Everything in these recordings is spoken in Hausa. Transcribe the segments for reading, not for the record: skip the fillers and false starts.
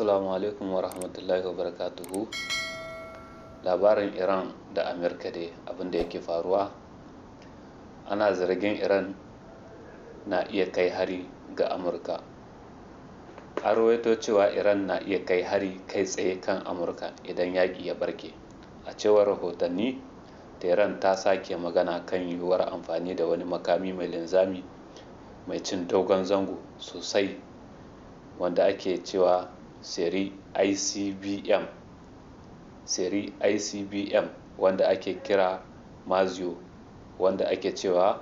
Assalamu alaikum wa rahmatullahi wa barakatuhu. Labarin Iran da Amurka dai abin da yake faruwa, ana zargin Iran na iya kai hari ga Amurka. An rawaito cewa Iran na iya kai hari kai tsaye kan Amurka idan yaƙi ya barke. A cewar rahotanni, Tehran ta sake magana kan yiwuwar amfani da wani makami mai linzami mai cin dogon zango sosai wanda ake cewa seri ICBM wanda ake kira Maziyo, wanda ake cewa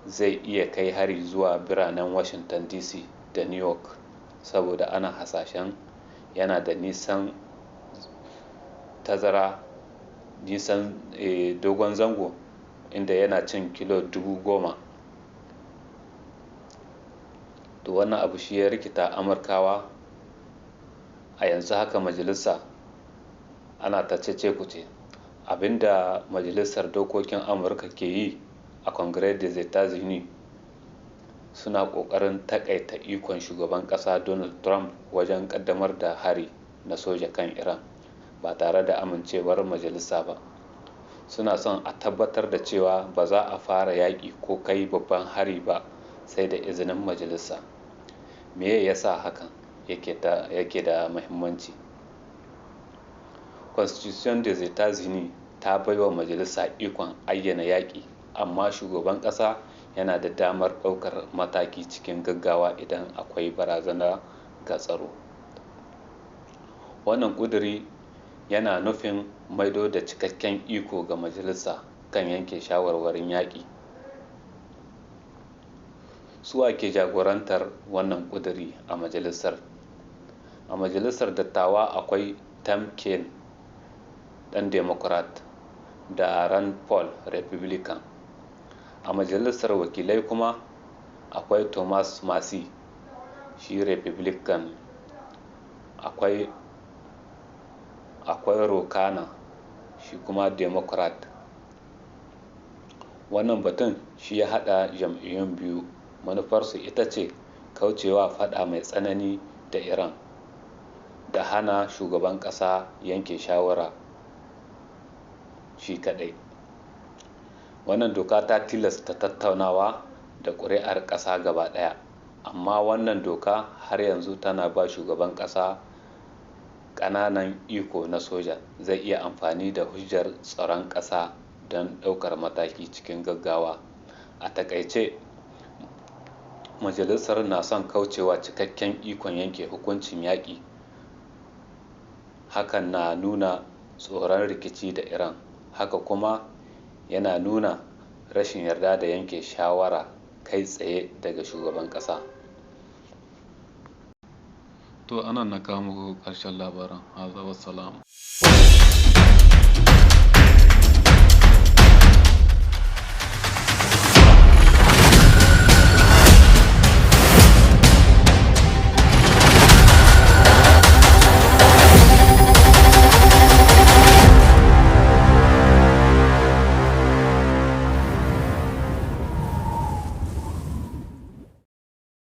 zai iya kai hari zuwa biranen Washington DC da New York, saboda ana hasashen yana da nisan dogon zango, inda yana cin kilo 10,000. To wannan abu shi ya rikita Amurkawa. A yanzu haka majalisa ana ta cece-kuce. Abinda majalisar dokokin Amurka ke yi a Congrès des États-Unis, suna ƙoƙarin taƙaita ikon shugaban ƙasa Donald Trump wajen ƙaddamar da hari na soja kan Iran ba tare da amincewar majalisa ba. Suna son a tabbatar da cewa ba za a fara yaƙi ko kai babban hari ba sai da izinin majalisa. Me ya sa hakan yake da muhimmanci? Constitution des États-Unis ta baiwa majalisa ikon ayyana yaƙi, amma shugaban ƙasa yana da damar ɗaukar mataki cikin gaggawa idan akwai barazana ga tsaro. Wannan ƙuduri yana nufin maido da cikakken iko ga majalisa kan yanke shawarwarin yaƙi. Su ke jagorantar wannan ƙuduri a majalisar? A majalisar dattawa akwai Tim Kaine, ɗan Democrat, da Rand Paul, Republican. A majalisar wakilai kuma akwai Thomas Massie, shi Republican. Akwai Ro Khanna, shi kuma Democrat. Wannan batun shi ya haɗa jam'iyyun biyu. Manufarsu ita ce kaucewa faɗa mai tsanani da Iran da hana shugaban ƙasa yanke shawara shi kaɗai. Wannan doka ta tilasta tattaunawa da ƙuri'ar ƙasa gaba ɗaya, amma wannan doka har yanzu tana ba shugaban ƙasa ƙananan iko na soja. Zai iya amfani da hujjar tsaron ƙasa don ɗaukar mataki cikin gaggawa. A taƙaice, majalisar na son kaucewa cikakken ikon yanke hukuncin yaƙi. Hakan na nuna tsoron rikici da Iran, haka kuma yana nuna rashin yarda da yanke shawara kai tsaye daga shugaban ƙasa. To anan na kawo muku ƙarshen labaran. Wassalam.